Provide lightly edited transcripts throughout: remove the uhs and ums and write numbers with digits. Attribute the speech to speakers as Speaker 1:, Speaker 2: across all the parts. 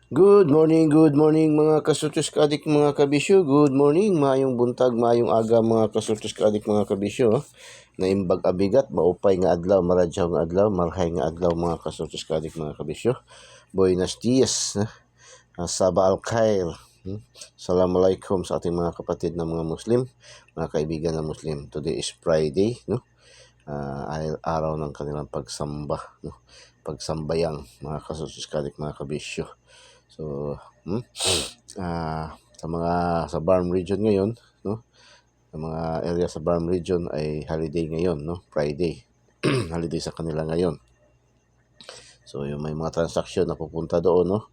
Speaker 1: Good morning mga kasultos kaadik mga kabisyo. Good morning, maayong buntag, maayong aga mga kasultos kaadik mga kabisyo. Naimbag abigat, maupay nga adlaw, maradyaw nga adlaw, marhay nga adlaw mga kasultos kaadik mga kabisyo. Buenos dias, Sabah al-Khair. Assalamualaikum sa ating mga kapatid na mga Muslim, mga kaibigan na Muslim. Today is Friday, no? Araw ng kanilang pagsamba, no? Pagsambayang mga kasultos kaadik mga kabisyo. So, sa Barm region ngayon, no? Sa mga area sa Barm region ay holiday ngayon, no? Friday. Holiday sa kanila ngayon. So, yung may mga transaksyon na pupunta doon, no?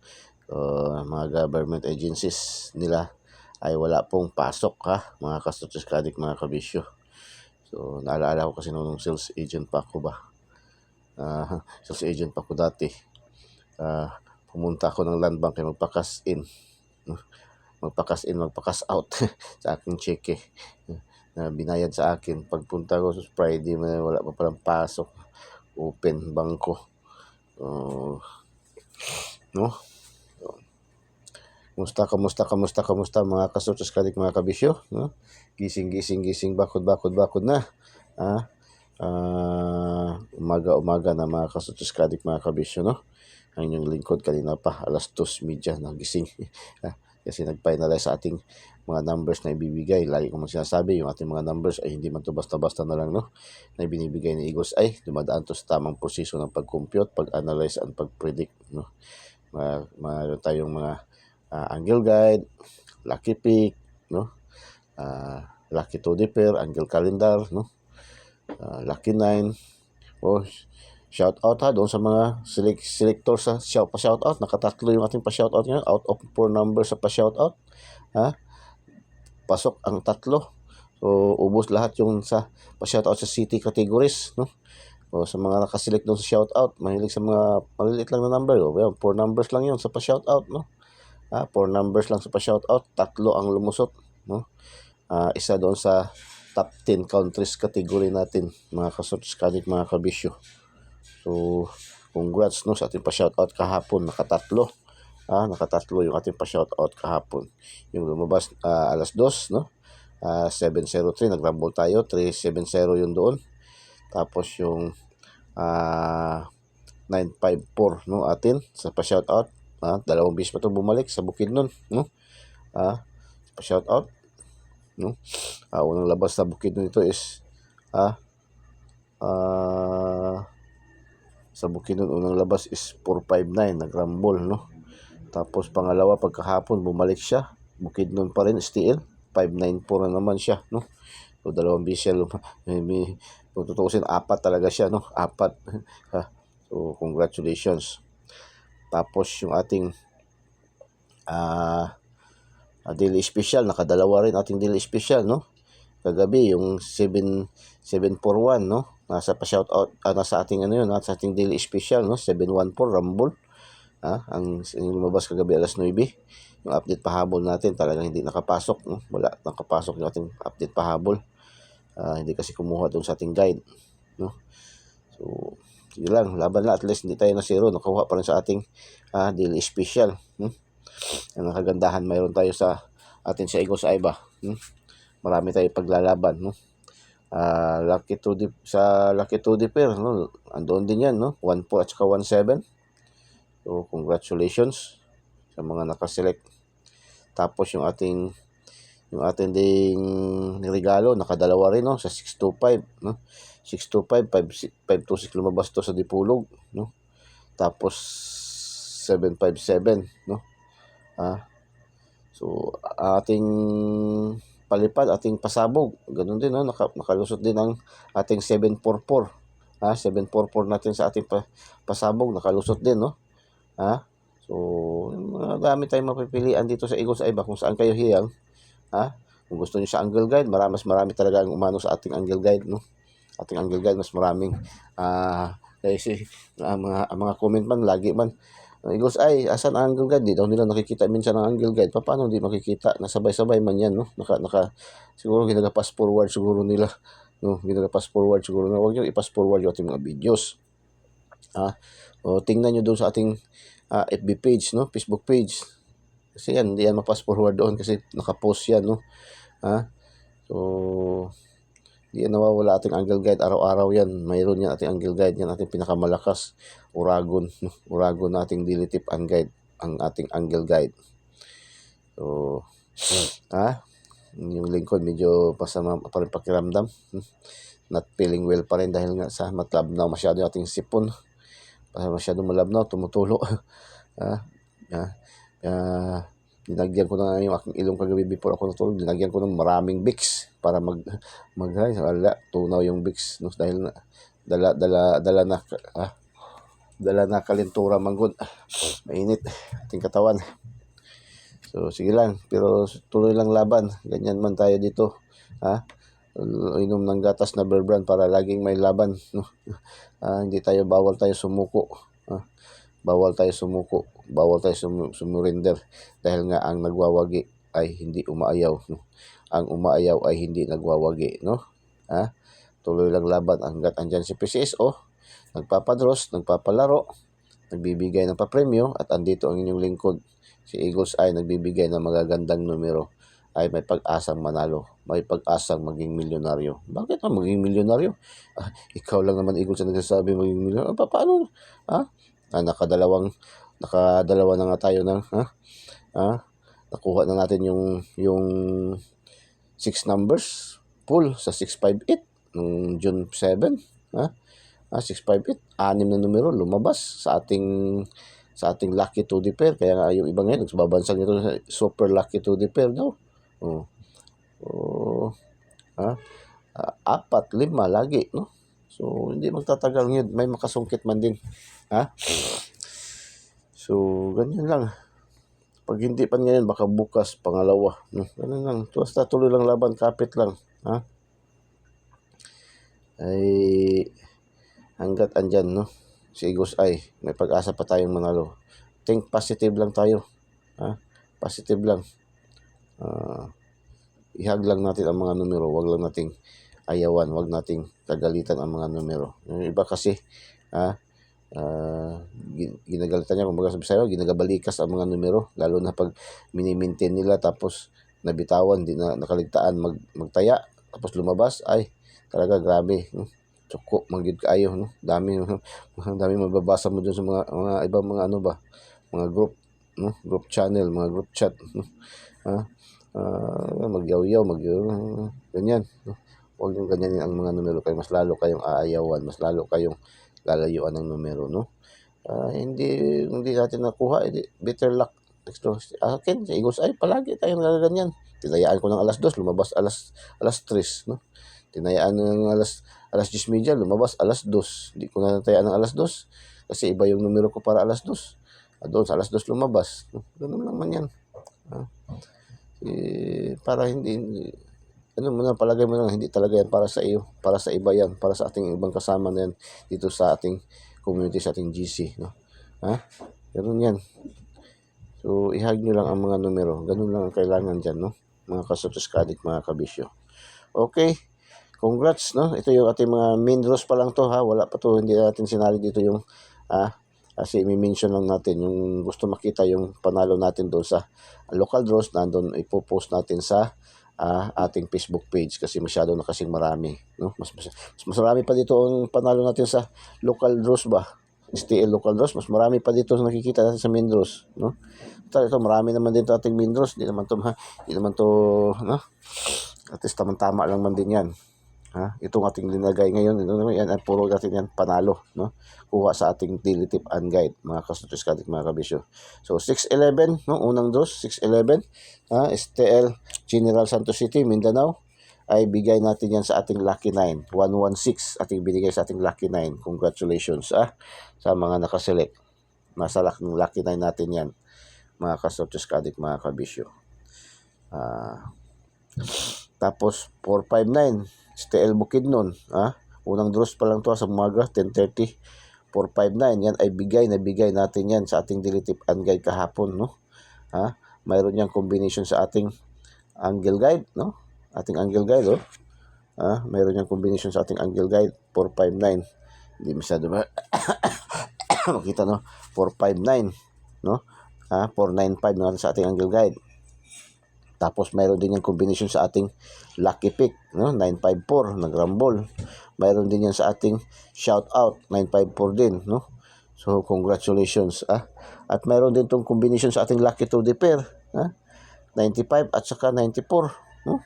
Speaker 1: Mga government agencies nila ay wala pong pasok, ha? Mga kastutus kadik, mga kabisyo. So, naalala ko kasi nung sales agent pa ako ba? Sales agent pa ako dati. Pumunta ako ng land bank ay magpa-cash in, magpa-cash out sa aking cheque na binayad sa akin. Pagpunta ko sa Friday, wala pa palang pasok, open bangko. No? Kamusta mga kasultos kadik mga kabisyo, no? Gising, bakod na. Umaga na mga kasultos kadik mga kabisyo, no? Ang inyong lingkod kanina pa alas 2:30 nagising kasi nag-finalize sa ating mga numbers na ibibigay. Lagi ko sinasabi, yung ating mga numbers ay hindi man to basta-basta na lang, no? Na binibigay ni Eagles ay dumadaan to sa tamang proseso ng pag-compute, pag-analyze at pag-predict, no? Mayroon tayong mga angle guide, lucky pick, no? Lucky to pair, angle calendar, no? Lucky 9. Shout out ha doon sa mga selector sa pa-shout out. Nakatatlo yung ating pa-shout out ngayon. Out of 4 numbers sa pa-shout out. Pasok ang 3. So ubos lahat yung sa pa-shout out sa city categories, no? O sa mga nakaselect doon sa shout out, mahilig sa mga maliliit lang na number. O 4 numbers lang yun sa pa-shout out, no? 4 numbers lang sa pa-shout out, 3 ang lumusot, no? Isa doon sa top 10 countries category natin, mga kasultos kadik mga kabisyo. So, congrats, no, sa ating pa-shoutout kahapon. Nakatatlo yung ating pa-shoutout kahapon. Yung lumabas alas 2, no? 703, nag-rumble tayo. 370 yun doon. Tapos yung 954, no, atin sa pa-shoutout. Dalawang bis pa ito bumalik sa bukid nun, no? Pa-shoutout, no? Unang labas sa bukid nun ito is sa Bukidnon, unang labas is 459, nag-rumble, no? Tapos pangalawa, pagkahapon bumalik siya, Bukidnon pa rin, still 594 na naman siya, no? So dalawang bisel, kung tutuusin, 4 talaga siya, no? 4. So congratulations. Tapos yung ating daily special, nakadalawa rin ating daily special, no? Kagabi yung 741, no? Nasa pa-shout out, nasa ating nasa ating daily special, no? 714 rumble. Ang lumabas kagabi alas 9. Yung update pahabol natin talagang hindi nakapasok, no? Wala nakapasok yung ating update pahabol. Hindi kasi kumuha doon sa ating guide, no? So, sige lang, laban na, at least hindi tayo na zero, nakuha pa rin sa ating daily special. Ang kagandahan mayroon tayo sa atin sa Eagles Aiba. Marami tayo paglalaban, no? Lucky to pair, no? Andoon din yan, no? 1-4 at saka 1-7. So congratulations sa mga nakaselect. Tapos yung ating ding regalo, nakadalawa rin, no? Sa 625, no? 625, 526 lumabas to sa Dipulog, no? Tapos 757, no? So ating palipad, ating pasabog, ganun din, no? Nakalusot din ang ating 744. 744 natin sa ating pasabog, nakalusot din, no? So marami tayong mapipilian dito sa Eagles Aiba kung saan kayo hiyang. Kung gusto niyo sa angle guide, marami talaga ang umano sa ating angle guide, no? Ating angle guide mas maraming kasi mga comment man lagi man, Eagles ay asan ang angle guide, di daw nila nakikita minsan ang angle guide. Paano di makikita? Nasabay-sabay man yan, no? Siguro ginagapass forward siguro nila, no? Ginagapass forward siguro na. Huwag niyo i-pass forward yung ating mga videos. O tingnan niyo doon sa ating FB page, no? Facebook page. Kasi yan, hindi yan ma-fast forward doon kasi nakapost yan, no? So, hindi yan nawawala ating angle guide. Araw-araw yan. Mayroon yan ating angle guide. Yan ating pinakamalakas. Uragon. No? Uragon na ating daily tip and guide. Ang ating angle guide. So, yung lingkod medyo pasama pa rin pakiramdam. Not feeling well pa rin dahil nga sa matlabnaw masyado ating sipon. Masyado malabnaw, tumutulo. Dinagyan ko na yung aking ilong kagabi before ako natulog. Dinagyan ko ng maraming Vicks para wala, tunaw yung Vicks, no? Dahil dala na kalintura manggod. Mainit ating katawan. So sige lang, pero tuloy lang laban. Ganyan man tayo dito. Inom ng gatas na Bear Brand para laging may laban, no? Hindi tayo, bawal tayo sumuko. Bawal tayo sumuko, bawal tayo sumurinder dahil nga ang nagwawagi ay hindi umaayaw, no? Ang umaayaw ay hindi nagwawagi, no? Tuloy lang laban hanggat andyan si PCSO, nagpapadros, nagpapalaro, nagbibigay ng papremyo, at andito ang inyong lingkod, si Eagles ay nagbibigay ng magagandang numero, ay may pag-asang manalo, may pag-asang maging milyonaryo. Bakit maging milyonaryo? Ikaw lang naman, Eagles, ang nagsasabi maging milyonaryo. Paano? Nakadalawa na nga tayo ng nakuha na natin yung 6 numbers full sa 658 nung June 7. 658, 6 na numero lumabas sa ating lucky 2D pair. Kaya nga yung iba ngayon nagbabansag nito super lucky 2D pair daw. 4, 5 lagi, no? So hindi magtatagal yun, may makasungkit man din. So ganyan lang. Pag hindi pa ngayon, baka bukas pangalawa, no? Ganun lang. Basta tuloy lang laban, kapit lang. Ay hanggat andyan, no? Si Eagles ay may pag-asa pa tayong manalo. Think positive lang tayo. Positive lang. Ihag lang natin ang mga numero. Wag lang nating ayawan. Wag nating kagalitan ang mga numero. Yung iba kasi, ginagalitan niya, kumbaga sabi sa'yo, ginagabalikas ang mga numero. Lalo na pag minimaintain nila tapos nabitawan, di na nakaligtaan magtaya. Tapos lumabas, ay talaga grabe, no? Tsoko, magyud kaayo, no? Dami mababasa mo dun sa mga ibang mga mga group, no? Group channel, mga group chat, no? Magyaw-yaw, ganyan, no? Huwag yung ganyan ang mga numero kayo, mas lalo kayong aayawan, mas lalo kayong lalayuan ng numero, no? Hindi natin nakuha, better luck next to akin, sa Eagles ay palagi tayong nagaganyan. Tinayaan ko ng alas 2, lumabas alas 3, no? Tinayaan ng alas 10:30, lumabas alas 2. Hindi ko na natayaan ng alas 2 kasi iba yung numero ko para alas 2. Doon sa alas 2 lumabas, no? Ganun lang man yan. Para hindi palagay mo lang, hindi talaga yan para sa iyo, para sa iba yan, para sa ating ibang kasama na yan dito sa ating community, sa ating GC, no? Ganun yan. So ihag nyo lang ang mga numero, ganun lang ang kailangan dyan, no? Mga kasubscribe, mga kabisyo. Okay, congrats, no? Ito yung ating mga main draws pa lang to, wala pa to, hindi natin sinali dito yung kasi i-mention lang natin yung gusto makita yung panalo natin doon sa local draws, nandun ipopost natin sa ating Facebook page kasi masyado na kasing marami, no? Mas marami pa dito ang panalo natin sa local draws ba, STL local draws, mas marami pa dito na nakikita natin sa main draws, no? Ito marami naman dito ating main draws, hindi naman to no? At least tama lang man din yan. Itong ating linagay ngayon, yan ay puro natin yan panalo, no? Kuha sa ating daily tip and guide, mga kasubscribe, mga kabisyo. So 611, no? Unang draws 611, STL General Santos City, Mindanao, ay bigay natin yan sa ating lucky 9, 116 ating binigay sa ating lucky 9. Congratulations sa mga nakaselect. Nasa lucky 9 natin yan, mga kasubscribe, mga kabisyo. Tapos 459 STL Bukidnon, unang draws pa lang to sa umaga, 10:30. 459 yan ay bigay natin yan sa ating daily tip and guide kahapon, no? Mayroon yang combination sa ating angle guide, no? Ating angle guide, mayroon yang combination sa ating angle guide, 459. Hindi masyado ba makita, no? 459. no? 495 natin sa ating angle guide. Tapos mayroon din yung combination sa ating lucky pick, no? 954 nagrambol. Mayroon din yan sa ating shout out 954 din, no? So congratulations. At mayroon din tong combination sa ating lucky to the pair, 95 at saka 94, no?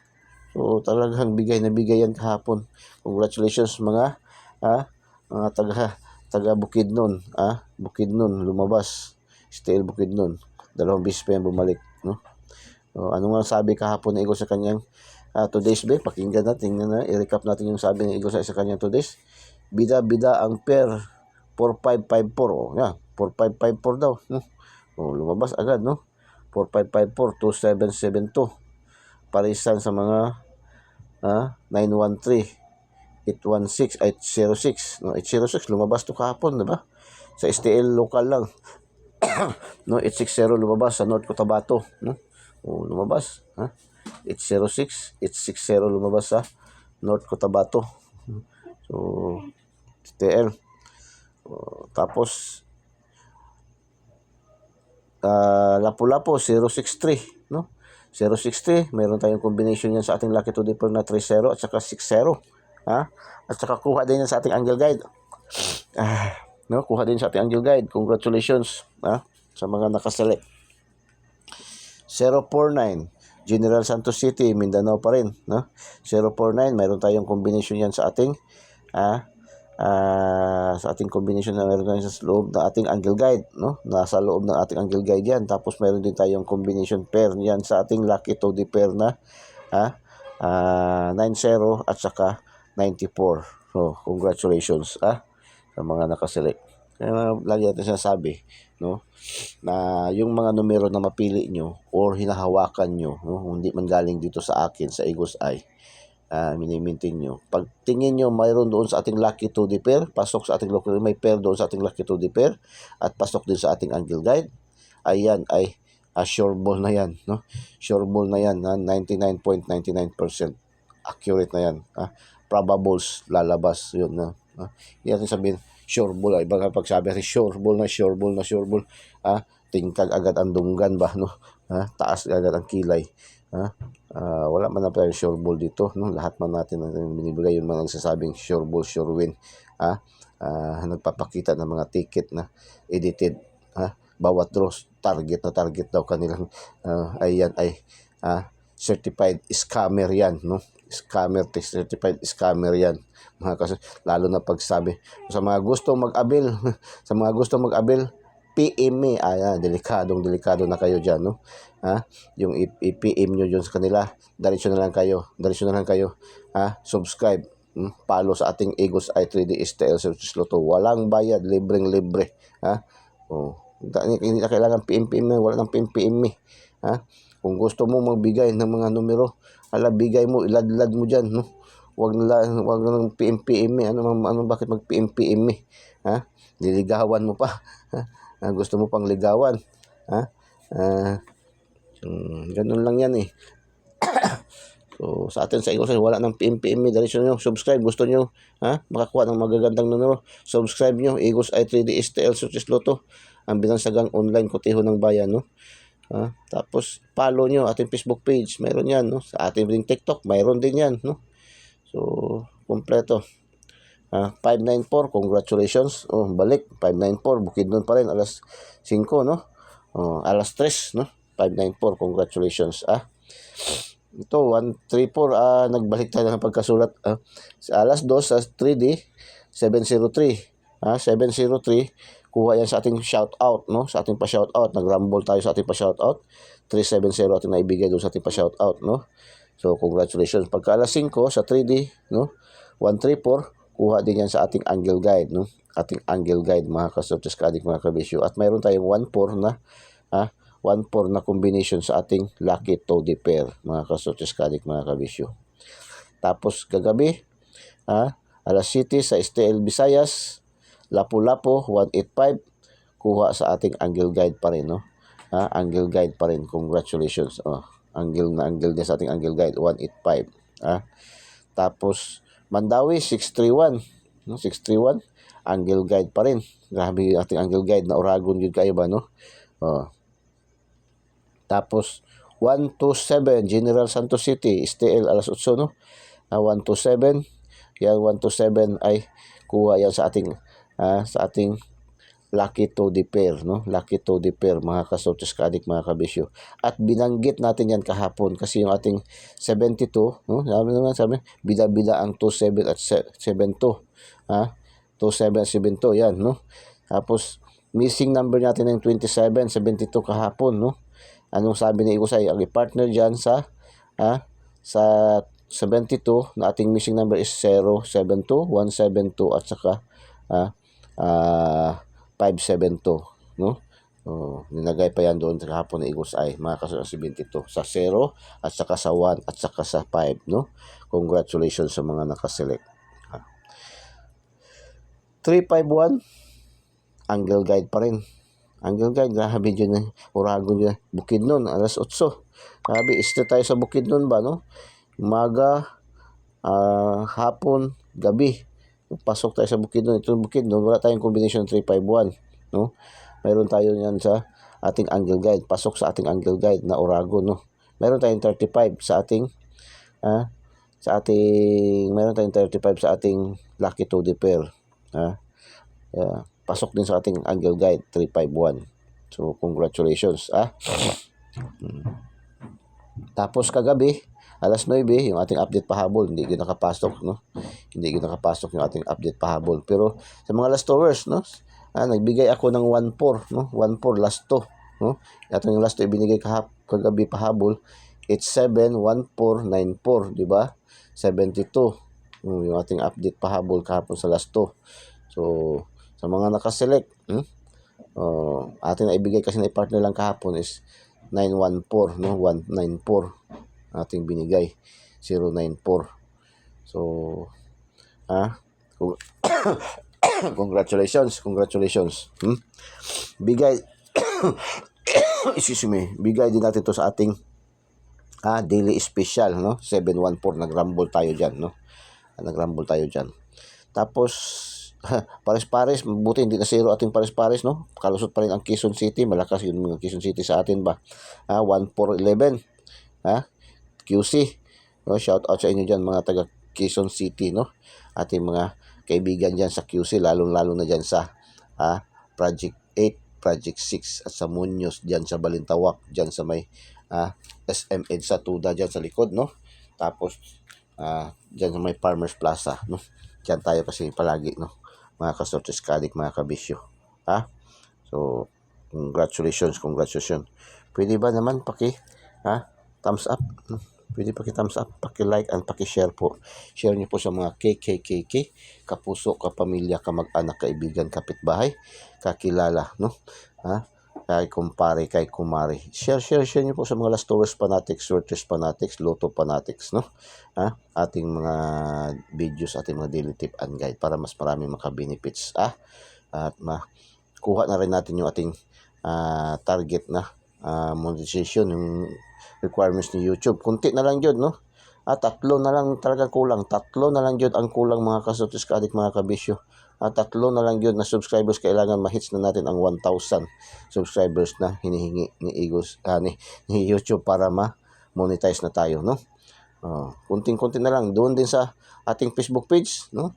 Speaker 1: So talagang bigay na bigay yan kahapon. Congratulations mga mga taga Bukidnon, Bukidnon lumabas. Still Bukidnon. 2 beses pa yan bumalik, no? So, ano nga sabi kahapon ni Igo sa kanyang today's bet? Pakinggan natin, i-recap natin yung sabi ni Igo sa kanyang today's. Bida-bida ang pair 4554. Oh, yeah, 4554 daw, no? Oh, lumabas agad, no? 4554 2772. Parisan sa mga 913 816 806, no? 806 lumabas to kahapon, di ba? Sa STL local lang. No, 860 lumabas sa North Cotabato, no? Lumabas, 806 860 lumabas sa North Cotabato. So STL. Tapos Lapu-Lapu 063, no? 063, mayroon tayong combination yan sa ating lucky to differ na 30 at saka 60, at saka kuha din yan sa ating angle guide. No, kuha din sa ating angle guide. Congratulations, sa mga nakaselect. 049 General Santos City, Mindanao pa rin, no? 049, mayroon tayong combination yan sa ating sa ating combination na meron tayo sa loob ng ating angle guide, no? Nasa loob ng ating angle guide yan. Tapos mayroon din tayong combination pair yan sa ating lucky to the pair na 90 at saka 94. So congratulations sa mga nakaselect. Kaya lagi natin sinasabi, no, na yung mga numero na mapili nyo or hinahawakan nyo, no, hindi man galing dito sa akin sa Eagle's Eye, minimintin nyo. Pag tingin nyo mayroon doon sa ating lucky to the pair, pasok sa ating local, may pair doon sa ating lucky to the pair at pasok din sa ating angle guide, ayan ay sure ball na yan, no? Sure ball na yan, 99.99% accurate na yan. Probables lalabas yun, na hindi natin sabihin sure ball, ay baka pagsabi natin sure ball, tingkag agad ang dunggan ba, no? Taas agad ang kilay. Wala man na tayong sure ball dito, no? Lahat man natin binibigay yung mga nagsasabing sure ball, sure win, nagpapakita ng mga ticket na edited, bawat draw target daw kanilang, ayan ay certified scammer yan, no? Certified scammer yan, mga lalo na pagsabi sa mga gustong mag-avail sa mga gustong mag-avail, PM me. Delikado na kayo dyan, no? Yung i-PM nyo dyan sa kanila, diretso na lang kayo, subscribe, follow sa ating Eagle's Eye 3D STL Services Lotto, walang bayad, libre. Hindi na kailangan PM, wala nang PM, kung gusto mo magbigay ng mga numero, bigay mo, iladlad mo dyan, no? Wag nang PM, bakit mag-PM, Liligawan mo pa, gusto mo pang ligawan, ganun lang yan, So sa atin sa Eagles, wala nang PM, diretso nyo, subscribe, gusto nyo makakuha ng magagandang numero, subscribe nyo, Eagle's Eye 3D STL Services Lotto, ang binansagang online koteho ng bayan, no? Tapos follow nyo ating Facebook page, mayroon yan, no? Sa ating ring TikTok, mayroon din yan, no? So kompleto. 594, congratulations. Balik 594, Bukidnon pa rin, alas 5, no? Alas 3, no? 594, congratulations. Ito 134, nagbalik tayo ng pagkasulat. Sa alas 2 sa 3D 703, 703, kuha yan sa ating shout out, no? Sa ating pa shout out, nagrumble tayo sa ating pa shout out, 370 ating naibigay doon sa ating pa shout out, no? So congratulations. Pagka alas 5 sa 3D, no, 134, kuha din yan sa ating angle guide, no? Ating angle guide, mga ka-Sortes Kadik, mga kabisyo. At mayroon tayong 1-4 na 1-4 na combination sa ating lucky to the pair, mga ka-Sortes Kadik, mga kabisyo. Tapos kagabi, alas 7 sa STL Visayas, Lapu-Lapu 185, kuha sa ating angle guide pa rin, no? Angle guide pa rin. Congratulations. Angle din sa ating angle guide 185. Tapos Mandawi 631, no? 631, angle guide pa rin. Grabe ating angle guide na Oragon yun kayo ba, no? Oh. Tapos 127 General Santos City, STL alas 8, no? 127. Yan 127 ay kuha yan sa ating Lucky Toddy Pair, no? Lucky Toddy Pair, mga kasotes ka-adik, mga kabisyo. At binanggit natin yan kahapon kasi yung ating 72, no? Sabi, bida-bida ang 27 at 72. 27 at 72, yan, no? Tapos, missing number natin ng 27, 72 kahapon, no? Anong sabi ni Igusay? Ang i-partner dyan sa 72 na ating missing number is 072, 172 at saka 572, no? Nilagay pa yan doon sa hapon ni Igusay, mga kasunod 72 sa 0 at saka sa 1 at saka sa 5, no? Congratulations sa mga nakaselect. 351 Angle Guide pa rin. Angle Guide, grabe dyan na Uragon dyan. Bukidnon, alas 8. Grabe, stay tayo sa Bukidnon ba, no? Umaga, hapon, gabi. Pasok tayo sa Bukidnon. Ito Bukidnon, wala tayong combination 351, no? Mayroon tayo yan sa ating Angle Guide. Pasok sa ating Angle Guide na Uragon, no? Mayroon tayong 35 sa ating mayroon tayong 35 sa ating Lucky Toddy Pair. Pasok din sa ating Angle Guide 351. So congratulations. Tapos kagabi alas 9 yung ating update pahabol, hindi gyud nakapasok, no? Hindi gyud nakapasok yung ating update pahabol. Pero sa mga last hours, no? Nagbigay ako ng 1-4, no? 1-4 last 2, no? Atong yung last 2 ibinigay kagabi pahabol. It's 7-1-4-9-4, di ba? 72. Yung ating update pahabol kahapon sa last 2. So sa mga nakaselect, ating naibigay kasi na partner lang kahapon is 914, no? 194 ating binigay, 094. So congratulations. Bigay excuse me, bigay din natin to sa ating daily special, no? 714, nagrumble tayo diyan, no? Nagrumble tayo diyan. Tapos pares-pares, mabuti hindi na zero ating pares-pares, no? Kalusot pa rin ang Quezon City, malakas yung mga Quezon City sa atin ba. 1411 QC, no? Shout out sa inyo diyan mga taga Quezon City, no? Ating mga kaibigan diyan sa QC, lalong-lalo na diyan sa Project 8, Project 6 at sa Muñoz diyan sa Balintawak, diyan sa may SM EDSA Tuda diyan sa likod, no? Tapos diyan sa may Farmers Plaza, no? Diyan tayo kasi palagi, no? Mga kasotes kadik, mga kabisyo. So congratulations. Pwede ba naman thumbs up, pwede paki-thumbs up, paki-like and paki-share po. Share niyo po sa mga KKKK, kapuso, kapamilya, kamag-anak, kaibigan, kapitbahay, kakilala, no? Kay kumpare, kay kumare. Share niyo po sa mga last hours fanatics, searchers fanatics, loto fanatics, no? Ating mga videos, ating mga daily tip and guide para mas marami maka-benefits. At makuha na rin natin yung ating target na monetization, yung requirements ni YouTube. Kunti na lang yun, no? 3 na lang talaga kulang. 3 na lang yun ang kulang, mga kasotes ka-adik, mga kabisyo. 3 na lang yun na subscribers. Kailangan ma-hits na natin ang 1,000 subscribers na hinihingi ni ni YouTube para ma-monetize na tayo, no? Kunting-kunti na lang. Doon din sa ating Facebook page, no?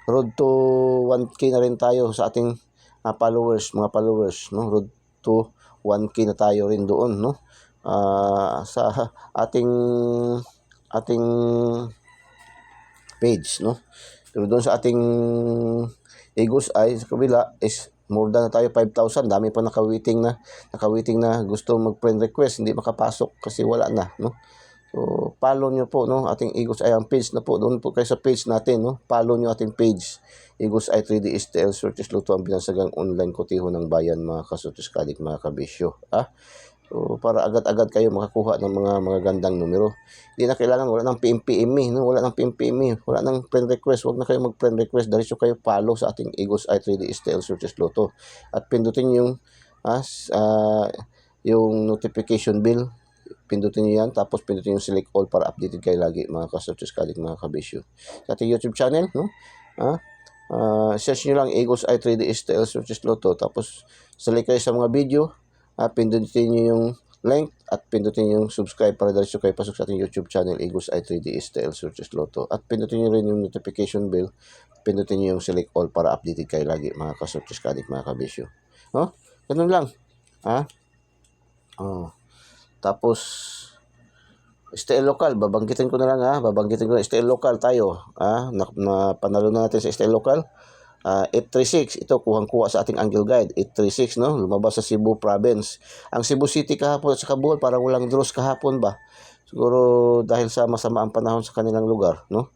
Speaker 1: Road to 1K na rin tayo sa ating followers, mga followers, no? Road to 1K na tayo rin doon, no? Sa ating page, no? Pero doon sa ating Igusay sa kabila is more than na tayo 5,000. Dami pa naka-waiting na gusto mag-friend request, hindi makapasok kasi wala na, no? So follow nyo po, no? Ating Igusay ang page na po. Doon po kayo sa page natin, no? Follow nyo ating page, Igusay 3D STL Searches Luto, ang binansagang online kotiho ng bayan, mga kasotes kadik, mga kabisyo. So para agad-agad kayo makakuha ng mga gandang numero. Hindi na kailangan, wala nang PMPM, no? Wala nang PMPM, wala nang friend request. Huwag na kayo mag-friend request, diretso kayo follow sa ating Igusay 3D STL Searches Luto. At pindutin yung notification bell. Pindutin nyo yan, tapos pindutin yung select all para updated kayo lagi, mga kasotes kadik, mga kabisyo. Sa ating YouTube channel, no? Search nyo lang Eagles Eye 3D STL Searches Lotto. Tapos select kayo sa mga video. Pindutin nyo yung link at pindutin yung subscribe para diretso kayo pasok sa ating YouTube channel Eagles Eye 3D STL Searches Lotto. At pindutin nyo rin yung notification bell. Pindutin nyo yung select all para updated kayo lagi mga ka-searches kadik, mga kabisyo. Ganun lang. Tapos STL local, babanggitin ko na lang babanggitin ko na STL local tayo. Panalo na natin sa STL local. 836, ito kuhang-kuha sa ating Angle Guide. 836, no? Lumabas sa Cebu Province. Ang Cebu City kahapon at sa Bohol, parang walang draws kahapon ba? Siguro dahil sa masama ang panahon sa kanilang lugar, no?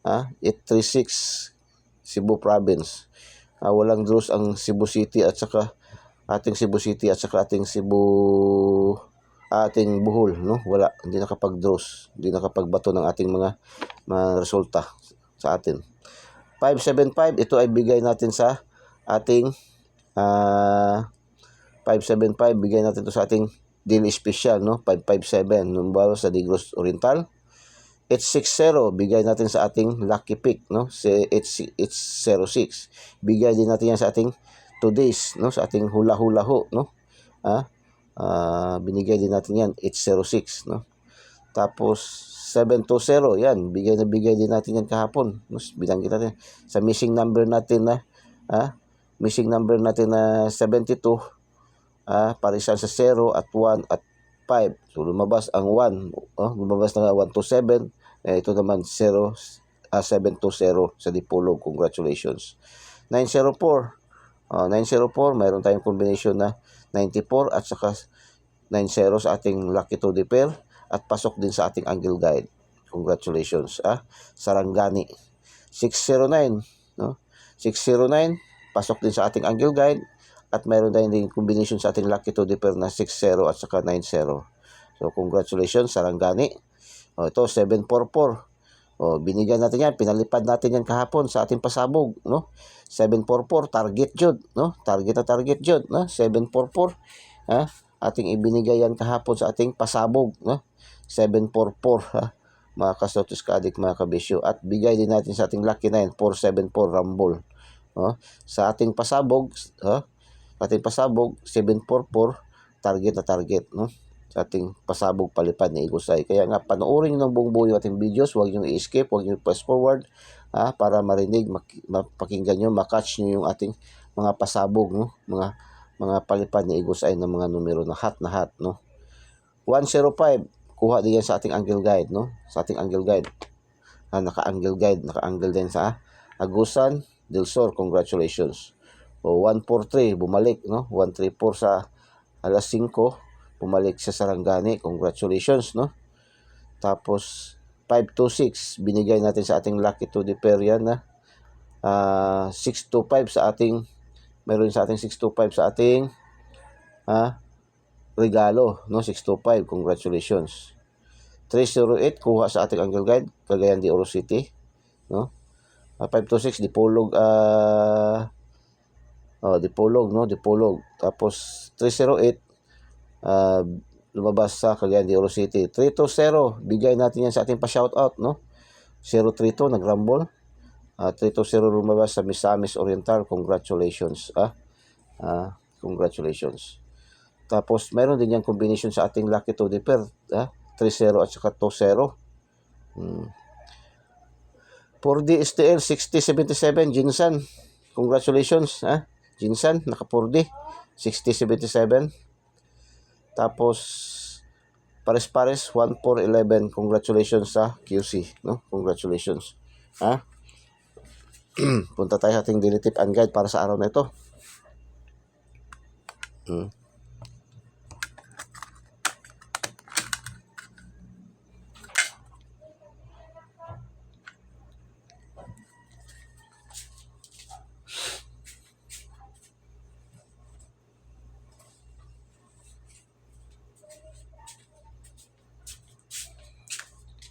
Speaker 1: 836, Cebu Province. Walang draws ang Cebu City at saka ating Cebu City at saka ating ating Bohol, no? Wala, hindi nakapag-draws, hindi nakapagbato ng ating mga resulta sa atin. 575, ito ay bigay natin sa ating 575, bigay natin ito sa ating daily special, no? 557, number sa Negros Oriental. 860, bigay natin sa ating Lucky Pick, no? 806, bigay din natin yan sa ating 2 days, no? Sa ating hula-hula ho, no? Binigay din natin yan, 806, no? Tapos 720, yan, bigay din natin yan kahapon. Binanggit natin sa missing number natin na 72, parisan sa 0 at 1 at 5. So lumabas ang 1, lumabas na 127. Ito naman 720 sa Dipolog. Congratulations. 904, mayroon tayong combination na 94 at saka 90 sa ating Lucky 2D pair. At pasok din sa ating Angle Guide. Congratulations. Sarangani. 609. No? 609. Pasok din sa ating Angle Guide. At mayroon tayong din combination sa ating Lucky 2D pair na 60 at saka 90. So, congratulations, Sarangani. Ito, 744. Binigyan natin yan. Pinalipad natin yan kahapon sa ating pasabog. No? 744. Target jud. No? Target jud. No? 744. Ating ibinigay yan kahapon sa ating pasabog. No? 744, mga ka-Sotus Kadik, mga kabisyo. At bigay din natin sa ating Lucky 9, 474 Rumble. Sa ating pasabog, 744, target na target, no? Sa ating pasabog palipad ni Igusay. Kaya nga, panoorin nyo ng buong buo yung ating videos. Huwag nyo i-skip, huwag nyo i-press forward, para marinig, mapakinggan nyo, makatch nyo yung ating mga pasabog, no? Mga palipad ni Igusay ng mga numero na hot, no? 105, kuha din yan sa ating Angle Guide, no? Sa ating Angle Guide. Naka-Angle Guide, naka-angle din sa Agusan del Sur. Congratulations. 143, bumalik, no? 134 sa alas 5, bumalik sa Sarangani. Congratulations, no? Tapos 526, binigay natin sa ating Lucky 2D pair yan na 625 sa ating, meron sa ating 625 sa ating regalo, no? 625, congratulations. 308, kuha sa ating Angle Guide, Cagayan de Oro City, no? 526, Dipolog, Dipolog, no? Dipolog. Tapos 308, lumabas sa Cagayan de Oro City. 320, bigay natin yan sa ating pa-shoutout, no? 032, nag-rumble. 320, lumabas sa Misamis Oriental. Congratulations. Congratulations. Tapos, mayroon din yung combination sa ating Lucky 2D pair. 3-0 at saka 2-0. 4D STL 6077 Jinsan. Congratulations. Jinsan, naka 4D 6077. Tapos, pares-pares 1411. Congratulations sa QC. No? Congratulations. Punta tayo sa ating daily tip and guide para sa araw na ito.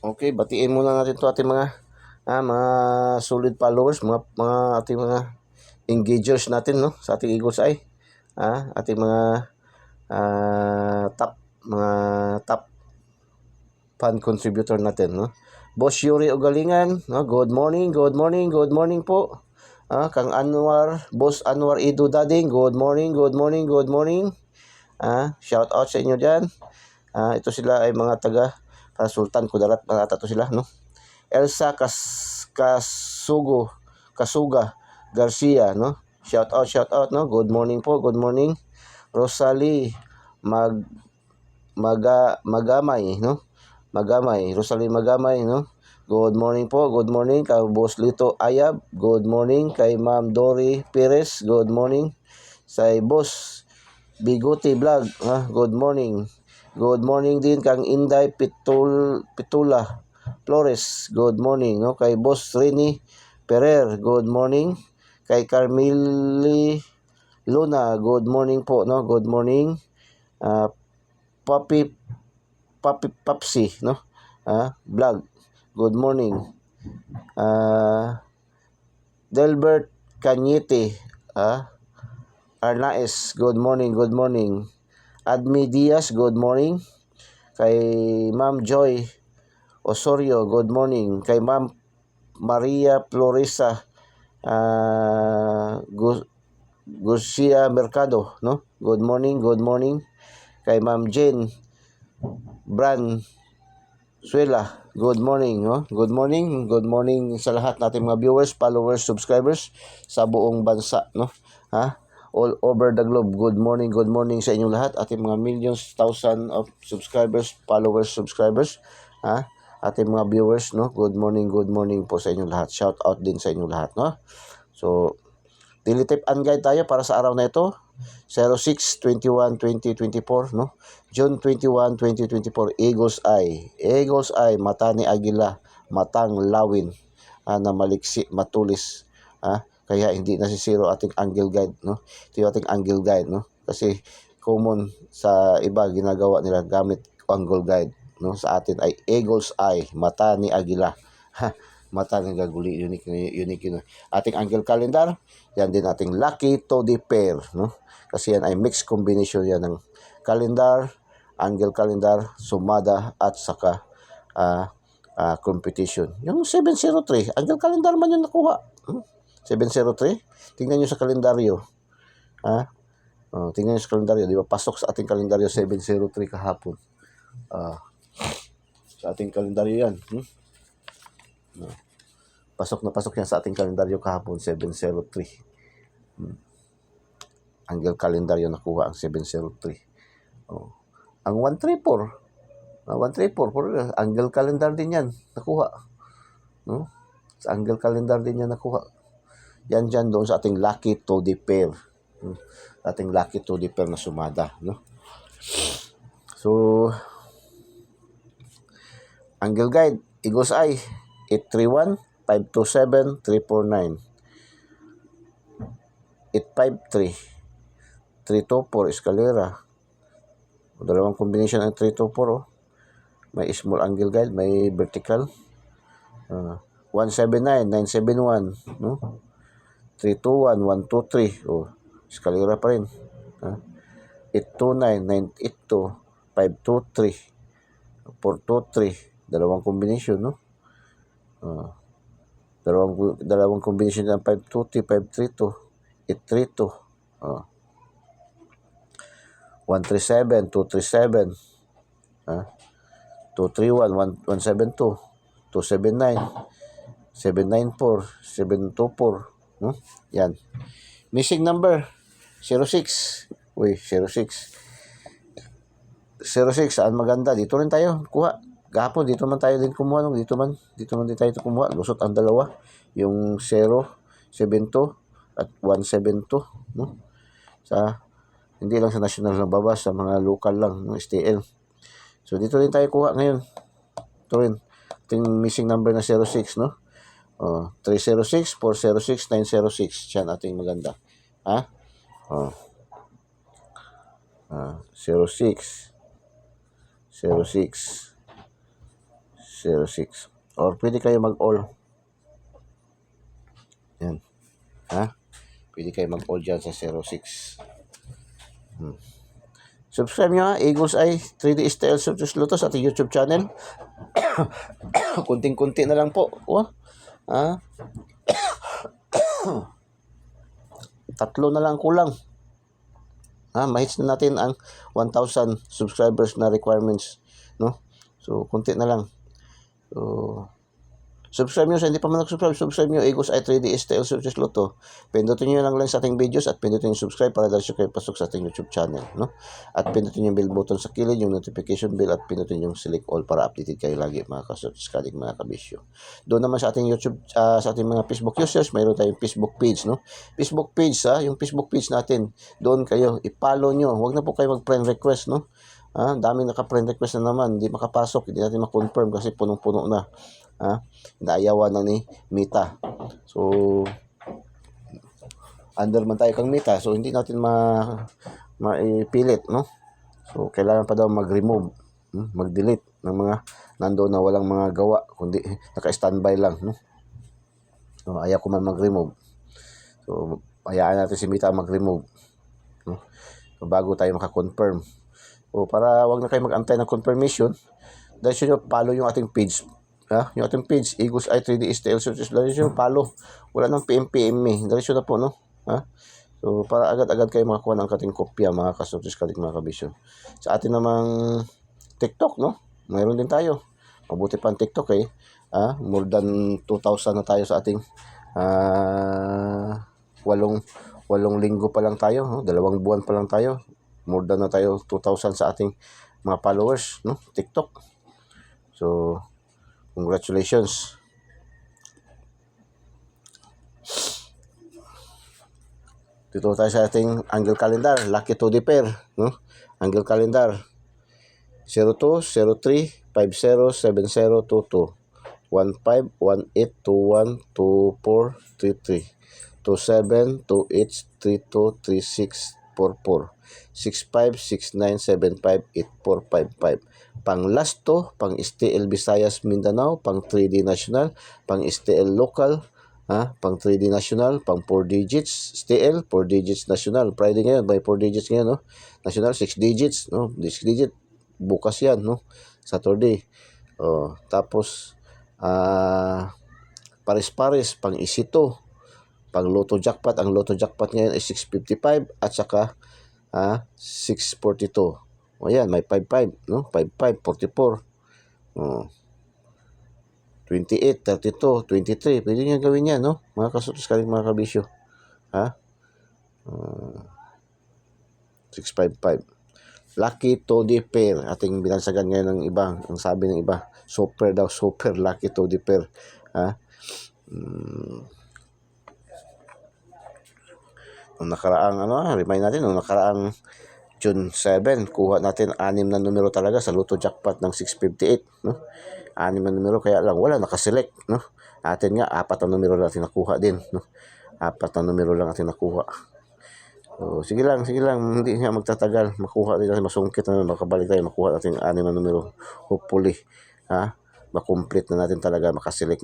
Speaker 1: Okay, batiin muna natin to ating mga solid followers, mga ating mga engagers natin, no, sa ating Eagles Eye. Ating mga top fan contributor natin, no. Boss Yuri Ugalingan, no, good morning po. Kang Anwar, Boss Anwar Ido Dading, good morning, good morning, good morning. Shout out sa inyo diyan. Ito sila ay mga taga Sultan Kudarat Barata to sila, no. Elsa Kasuga Garcia, no. Shout out, no. Good morning po, good morning. Rosalie Magamay, no. Rosalie Magamay, no. Good morning po, good morning kay Boss Lito Ayab, good morning kay Ma'am Dory Perez, good morning sa Boss Bigote Vlog, good morning. Good morning din kang Inday Pitula Flores, good morning, no. Kay Boss Rini Perer, good morning. Kay Carmeli Luna, good morning po, no. Good morning. Papi Papsi, no. Vlog, good morning. Delbert Cañete, Arnaez, good morning, good morning. Admi Diaz, good morning. Kay Ma'am Joy Osorio, good morning. Kay Ma'am Maria Floresa Garcia Mercado, no. Good morning, good morning. Kay Ma'am Jane Suela, good morning, no? Good morning sa lahat nating mga viewers, followers, subscribers sa buong bansa, no? All over the globe. Good morning sa inyong lahat, ating mga millions, thousand of subscribers, followers, subscribers, ating mga viewers, no? Good morning po sa inyong lahat. Shout out din sa inyong lahat, no? So, daily tip and guide tayo para sa araw na ito. 06/21/2024, no? June 21, 2024, Eagle's Eye, mata ni Agila, matang lawin, na maliksi, matulis, kaya hindi nasisiro ating angle guide, no? Ito yung ating angle guide, no? Kasi common sa iba, ginagawa nila gamit angle guide, no? Sa atin ay Eagle's Eye, mata ni Agila, mata ng gaguli, unique yun. Ating angle calendar, yan din ating lucky toddy pair, no? Kasi yan ay mixed combination yan ng calendar, angle calendar, sumada at saka competition. Yung 703, angle calendar man yung nakuha. 703, tingnan nyo sa kalendaryo. Tingnan nyo sa kalendaryo, di ba? Pasok sa ating kalendaryo 703 kahapon. Sa ating kalendaryo yan. Pasok yan sa ating kalendaryo kahapon, 703. Angle kalendaryo nakuha ang 703. Ang 134, angle calendar din yan nakuha, no? Sa angle calendar din yan nakuha. Yan dyan doon sa ating lucky toddy pair, ating lucky toddy pair na sumada, no? So, angle guide, Eagle's Eye, 831, 527, 349, 853, 324, escalera. Dalawang combination ng 324, may small angle guide, may vertical. 179, 971, no? 321, 123, escalera pa rin. 829, 982, 523, 423, dalawang combination, no? Dalawang combination ng 523, 532, 832, 137, 237, 231, 172, 279, 794, 724, no? Yan. Missing number 06. 06. 06, saan maganda? Dito rin tayo kuha. Gahapon dito man tayo din kumuha, no? Dito man din tayo kumuha. Lusot ang dalawa, yung 072 at 172, no? Hindi lang sa national na babas, sa mga local lang, no, STL. So, dito rin tayo kuha ngayon. Ito rin. Ating missing number na 06, no? 306, 406, 906. Yan ating maganda. 06. 06. 06. Or pwede kayo mag-all. Yan. Pwede kayo mag-all dyan sa 06. Subscribe nyo, Eagle's Eye 3D Style Subjects Luto sa ating YouTube channel. Kunting-kunti na lang po. Tatlo na lang kulang. Ma-hits na natin ang 1,000 subscribers na requirements, no? So, konti na lang. So, subscribe nyo sa hindi pa man subscribe nyo, Eagles Eye 3D STL Searches Lotto. Pindutin nyo lang sa ating videos at pindutin yung subscribe para dahil kayo pasok sa ating YouTube channel, no? At pindutin yung bell button sa kilid, yung notification bell, at pindutin yung select all para updated kayo lagi, mga ka-search mga kabisyo. Doon naman sa ating YouTube, sa ating mga Facebook users, mayroon tayong Facebook page, no? Facebook page, yung Facebook page natin, doon kayo, i-follow nyo. Huwag na po kayo mag-friend request, no? Daming naka-friend request na naman, hindi makapasok, hindi natin ma-confirm kasi punong-puno na. Naayawan na ni Mita. So, under man tayo kang Mita. So, hindi natin maipilit, no? So, kailangan pa daw mag-remove, mag-delete ng mga nandoon na walang mga gawa, kundi naka-standby lang, no? So, ayaw ko man mag-remove. So, hayaan natin si Mita mag-remove, no? So, bago tayo maka-confirm. So, para wag na kayo mag-antay ng confirmation, dahil nyo follow yung ating page. Yung ating page, Eagles Eye 3D STL Searches, dahil nyo follow. Wala nang PM dahil na po, no? So, para agad-agad kayo makakuha ng ating kopya, mga ka-searches mga kabisyo. Sa atin namang TikTok, no? Mayroon din tayo. Mabuti pa ang TikTok, more than 2,000 na tayo sa ating 8 linggo pa lang tayo, no? 2 buwan pa lang tayo. More than na tayo 2,000 sa ating mga followers, no? TikTok. So, congratulations. Dito tayo sa ating angle calendar, lucky to the pair, no? Angle calendar 02 03 50 70 22 15 18 21 24 33 27 28 32 36 44 65 69 75 84 55. Pang last to, pang STL Visayas Mindanao, pang 3D National, pang STL Local, pang 3D National, pang 4 digits STL, 4 digits National. Friday ngayon, by 4 digits ngayon, no? National 6 digits, no? 6 digit bukas yan, no? Saturday. Tapos pares-pares pang isito, pang Lotto Jackpot. Ang Lotto Jackpot ngayon ay 655 at saka 642. Ayan, may 55, no? 55, 44. 28, 32, 23. Pwede nyo gawin yan, no? Mga kasutos mga kabisyo. 655. Lucky to the pair. Ating binansagan ngayon ng iba. Ang sabi ng iba, super daw, super lucky to the pair. Nung nakaraang, remind natin, nung nakaraang June 7, kuha natin 6 na numero talaga sa Lotto Jackpot ng 658, no? 6 na numero, kaya lang wala nakaselect, no? Atin nga 4 na numero lang natin nakuha din, no? 4 na numero lang natin nakuha. So, sige lang, hindi nga magtatagal, makuha din natin, masungkit na makabalik tayo, makuha natin 6 na numero, hopefully, makomplete na natin talaga, makaselect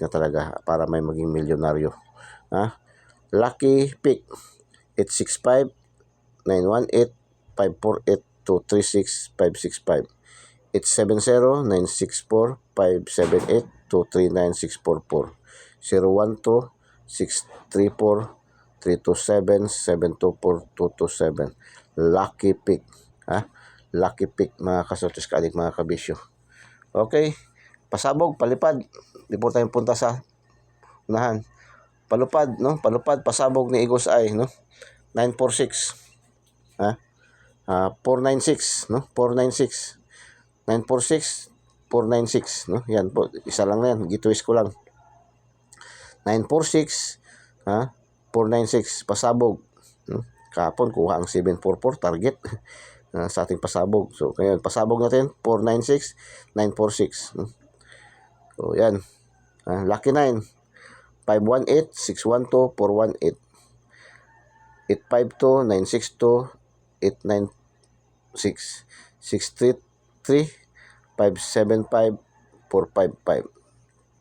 Speaker 1: na talaga para may maging milyonaryo. Lucky pick 865 918 548 236 565 870 964 578 239 644 012 634 327 724 227. Lucky pick, lucky pick, mga kasotis kaadik, mga kabisyo. Okay, pasabog, palipad, di po tayong punta sa unahan. Palupad, no? Palupad, pasabog ni Eagles Eye, no? 946. 496, no? 496. 946, 496, no? Yan po, isa lang na yan. Gitwist ko lang. 946, 496, pasabog. Kahapon, kuha ang 744, target sa ating pasabog. So, ngayon, pasabog natin, 496, 946. So, yan. Lucky 9, 518, 612, 418. 852, 962, 896, 633, 575, 455.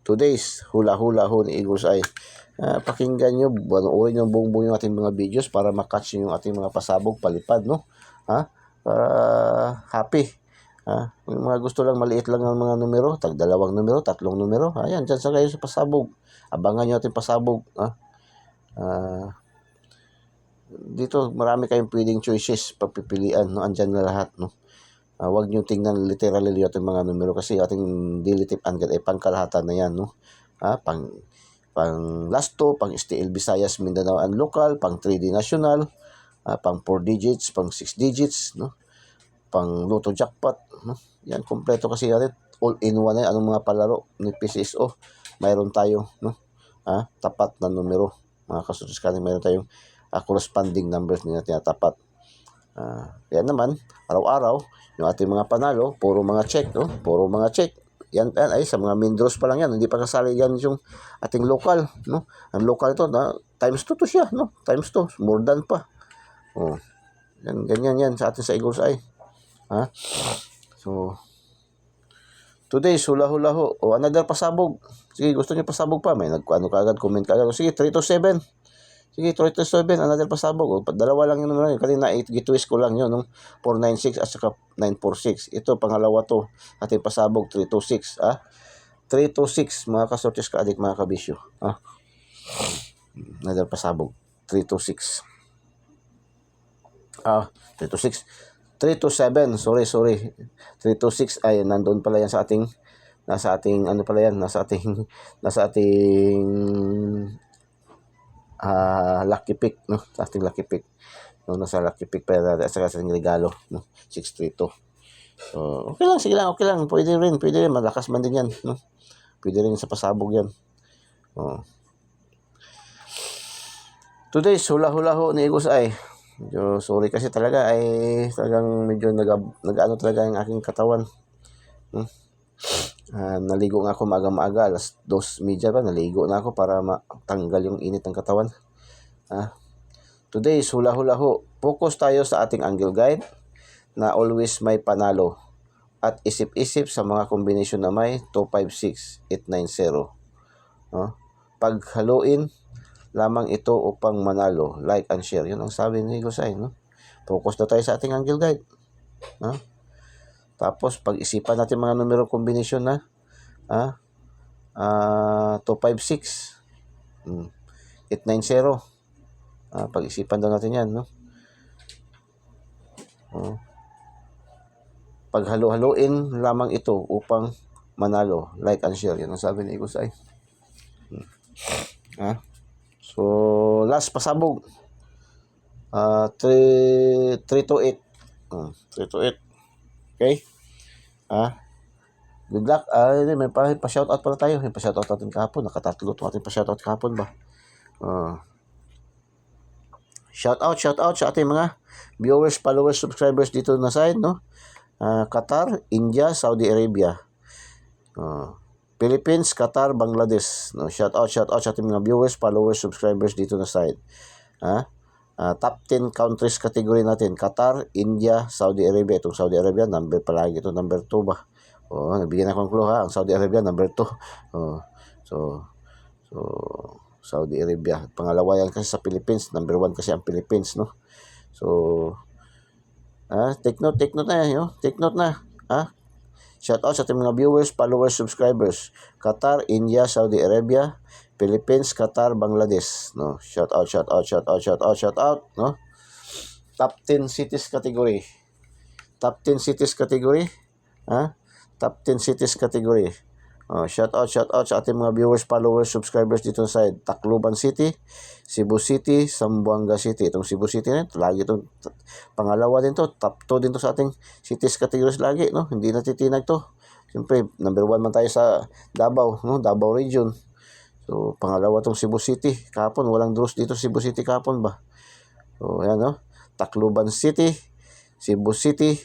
Speaker 1: Today's hula-hula ho ni Eagles Eye. Pakinggan nyo, panoorin nyo buong-buong yung ating mga videos para makatch yung ating mga pasabog, palipad, no? Happy. Yung mga gusto lang, maliit lang ang mga numero, 2 numero, 3 numero, ayan, dyan sa kayo sa pasabog. Abangan nyo ating pasabog, Dito marami kayong pwedeng choices, pagpipilian, no? Andyan na lahat, no? Huwag nyo tingnan literally yung ating mga numero kasi ating daily tip and guide ay pangkalahatan na yan, no? Pang last 2, pang STL Visayas, Mindanao and local, pang 3D national, pang 4 digits, pang 6 digits, no? Pang Lotto jackpot, no? Yan, kompleto kasi natin. All in one na yan. Anong mga palaro ni PCSO, mayroon tayo, no? Tapat na numero. Mga kasutos ka, mayroon tayong corresponding numbers na tinatapat. Yan naman, araw-araw, yung ating mga panalo, puro mga check, no? Puro mga check. Yan ay sa mga main draws pa lang yan, hindi pa kasali yan yung ating local, no? Ang local ito, times 2 to siya, no? Times 2, more than pa. Yan, ganyan yan sa ating sa Eagles Eye. So, today, hula-hula-ho. Another pasabog. Sige, gusto niyo pasabog pa? May kagad, comment kagad. Sige, 3 to 7. Sige, 3 to 7, another pasabog. Dalawa lang yun naman. Kanina, gitwist ko lang yun. Nung 496 at saka 946. Ito, pangalawa to. Ating pasabog, 3 to 6. 3 to 6, mga kasortes ka-adik, mga kabisyo. Another pasabog, 3 to 6. 3 to 6. 3 to 7, sorry. 3 to 6 ay nandoon pala yan sa ating, nasa ating lucky pick, no? Sa ating lucky pick. No, nasa lucky pick pala at saka sa ating regalo, no? 632. So, okay lang. Pwede rin, malakas man din yan, no? Pwede rin sa pasabog yan. Today's hula-hula-ho ni Eagles Eye. Medyo sorry kasi talaga ay talagang medyo nag-ano talaga ang aking katawan. Naligo nga ako maaga-maaga, alas 2:30 pa, naligo na ako para matanggal yung init ng katawan. Today, hula-hula-ho. Focus tayo sa ating angle guide na always may panalo at isip-isip sa mga kombinasyon na may 256, 890. Paghaluin lamang ito upang manalo. Like and share. Yun ang sabi ni Gusay, no? Focus na tayo sa ating angle guide. Tapos, pag-isipan natin mga numero combination na 256, 890. Pag-isipan daw natin yan, no? Paghalo-haloin lamang ito upang manalo. Like and share. Yun ang sabi ni Gusay. So, last pasabog. 3 to 8. 3 to 8. Okay? Good luck. May pa-shoutout pala tayo. May pa-shoutout natin kahapon. Nakatatlo ito ating pa-shoutout kahapon ba? Shoutout sa ating mga viewers, followers, subscribers dito na side, no? Qatar, India, Saudi Arabia. Philippines, Qatar, Bangladesh. No, shout out sa ating mga viewers, followers, subscribers dito na side. Top 10 countries category natin. Qatar, India, Saudi Arabia. Itong Saudi Arabia, number palagi ito, number 2 ba? Nabigyan akong clue, ang Saudi Arabia, number 2. So, Saudi Arabia. Pangalawa yan kasi sa Philippines. Number 1 kasi ang Philippines, no? So, take note na yan, Take note na. Shout out sa ating mga viewers, followers, subscribers. Qatar, India, Saudi Arabia, Philippines, Qatar, Bangladesh. No, shout out, no? Top 10 cities category. Top 10 cities category. Top 10 cities category. Shout out sa ating mga viewers, followers, subscribers dito sa side. Tacloban City, Cebu City, Zamboanga City. Itong Cebu City na ito, lagi itong pangalawa din to. Top 2 din to sa ating cities categories lagi, no? Hindi natitinag to. Siyempre, number 1 man tayo sa Davao, no? Davao region. So, pangalawa tong Cebu City. Kahapon, walang draws dito Cebu City kahapon ba? So, ayan, no? Tacloban City, Cebu City,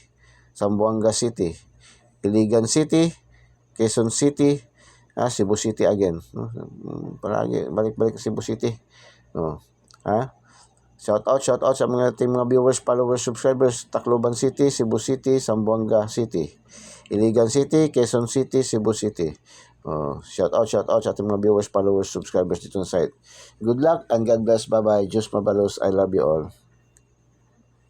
Speaker 1: Zamboanga City, Iligan City, Quezon City, Cebu City again. No? Palagi, balik-balik Cebu City. No? Shout out sa mga ating mga viewers, followers, subscribers. Tacloban City, Cebu City, Zamboanga City, Iligan City, Quezon City, Cebu City. Shout out sa ating mga viewers, followers, subscribers dito sa site. Good luck and God bless. Bye-bye. Diyos mabalos. I love you all.